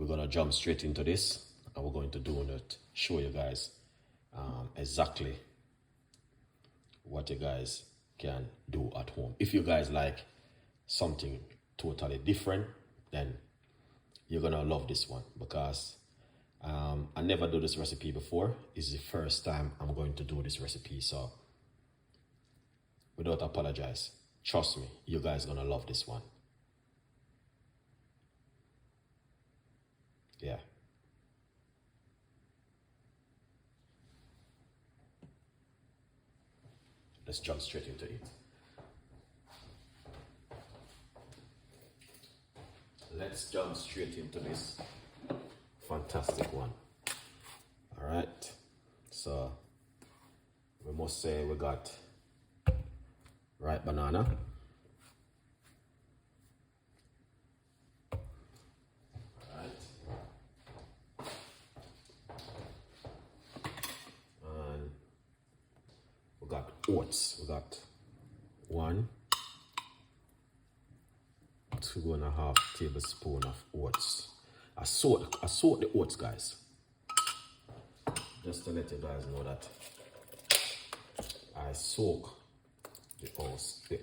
we're gonna jump straight into this, and we're going to do it, show you guys exactly what you guys can do at home. If you guys like something totally different, then you're gonna love this one, because I never do this recipe before. It's the first time I'm going to do this recipe, so without apologize, trust me, you guys gonna love this one. Yeah. Let's jump straight into it. Let's jump straight into this fantastic one. All right. So we must say we got ripe banana. All right. And we got oats. We got 1, 2.5 tablespoons of oats. I soak the oats, guys. Just to let you guys know that I soak the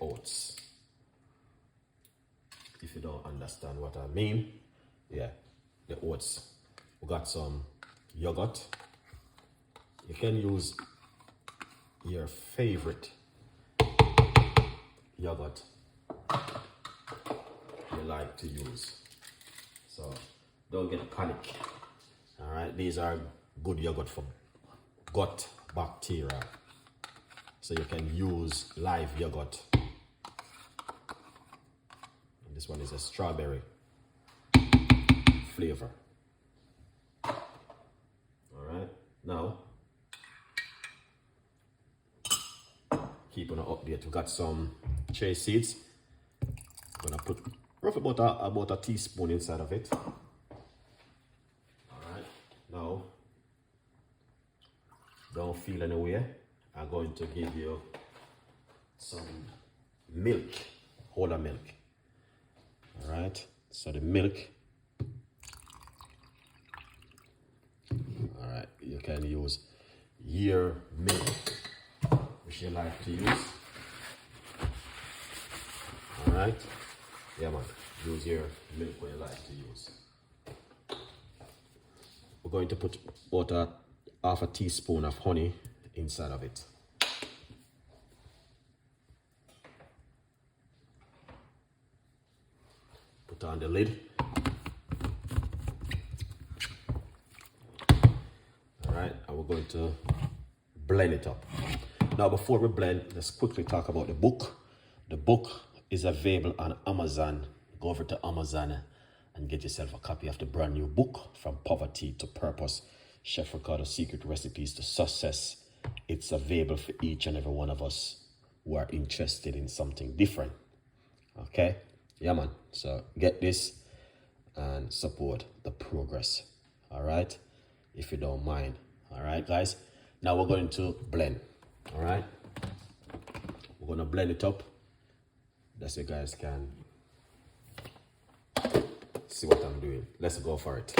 oats. If you don't understand what I mean, yeah, the oats. We got some yogurt. You can use your favorite yogurt you like to use. So don't get panic. All right, these are good yogurt for gut bacteria. So you can use live yogurt. And this one is a strawberry flavor. All right, now keep on an update. We got some chia seeds. I'm gonna put roughly about a teaspoon inside of it. All right, now don't feel any way. I'm going to give you some milk, whole milk. All right, so the milk. All right, you can use your milk, which you like to use. All right, yeah man, use your milk what you like to use. We're going to put about half a teaspoon of honey inside of it. Put on the lid. All right, and we're going to blend it up. Now, before we blend, let's quickly talk about the book. The book is available on Amazon. Go over to Amazon and get yourself a copy of the brand new book, From Poverty to Purpose, Chef Ricardo Secret Recipes to Success. It's available for each and every one of us who are interested in something different. Okay? Yeah, man. So get this and support the progress. All right? If you don't mind. All right, guys? Now we're going to blend. All right? We're going to blend it up. That's so you guys can see what I'm doing. Let's go for it.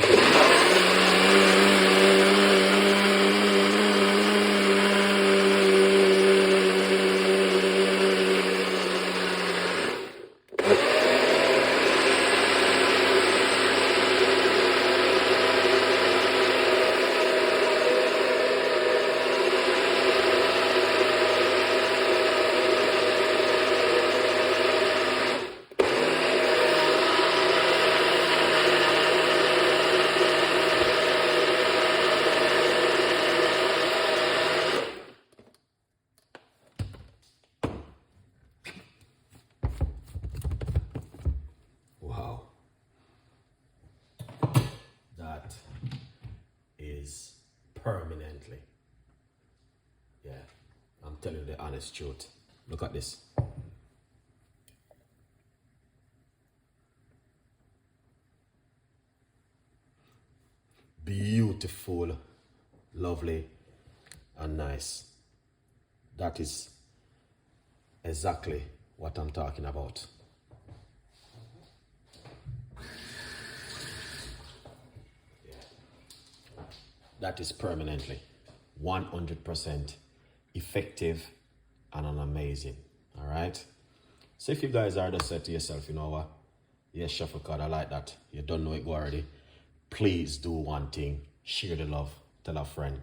Wow. That is permanently. Yeah, I'm telling you the honest truth. Look at this. Beautiful, lovely, and nice. That is exactly what I'm talking about. that is permanently 100% effective and an amazing. All right. So if you guys are just said to yourself, you know what? Yes, Chef Ricardo, I like that. You don't know it already. Please do one thing. Share the love. Tell a friend.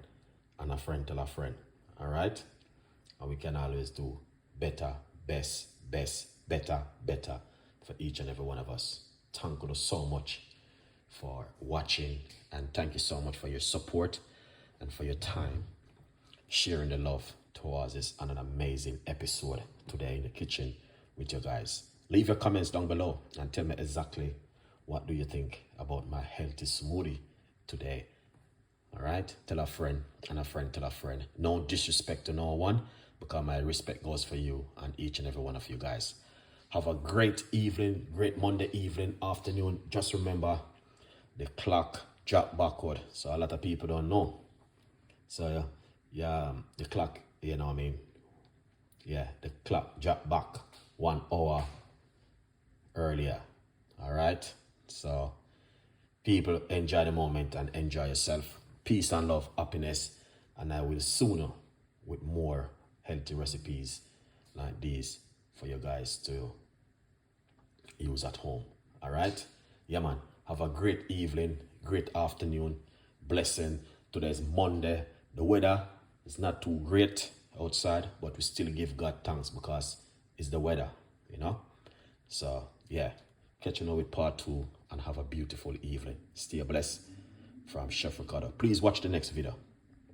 And a friend tell a friend. All right? And we can always do better, best, better for each and every one of us. Thank you so much for watching. And thank you so much for your support and for your time. Sharing the love towards this and an amazing episode today in the kitchen with you guys. Leave your comments down below and tell me exactly what do you think about my healthy smoothie today. All right, tell a friend and a friend tell a friend. No disrespect to no one, because my respect goes for you and each and every one of you guys. Have a great evening, great Monday evening, afternoon. Just remember the clock dropped backward, so a lot of people don't know. So yeah, the clock, you know what I mean? Yeah, the clock dropped back 1 hour earlier. All right, so people enjoy the moment and enjoy yourself. Peace and love, happiness, and I will sooner with more healthy recipes like these for you guys to use at home. All right, yeah man, have a great evening, great afternoon, blessing. Today's Monday. The weather is not too great outside, but we still give God thanks because it's the weather, you know. So yeah, catch you now with part 2 and have a beautiful evening. Stay blessed from Chef Ricardo. Please watch the next video.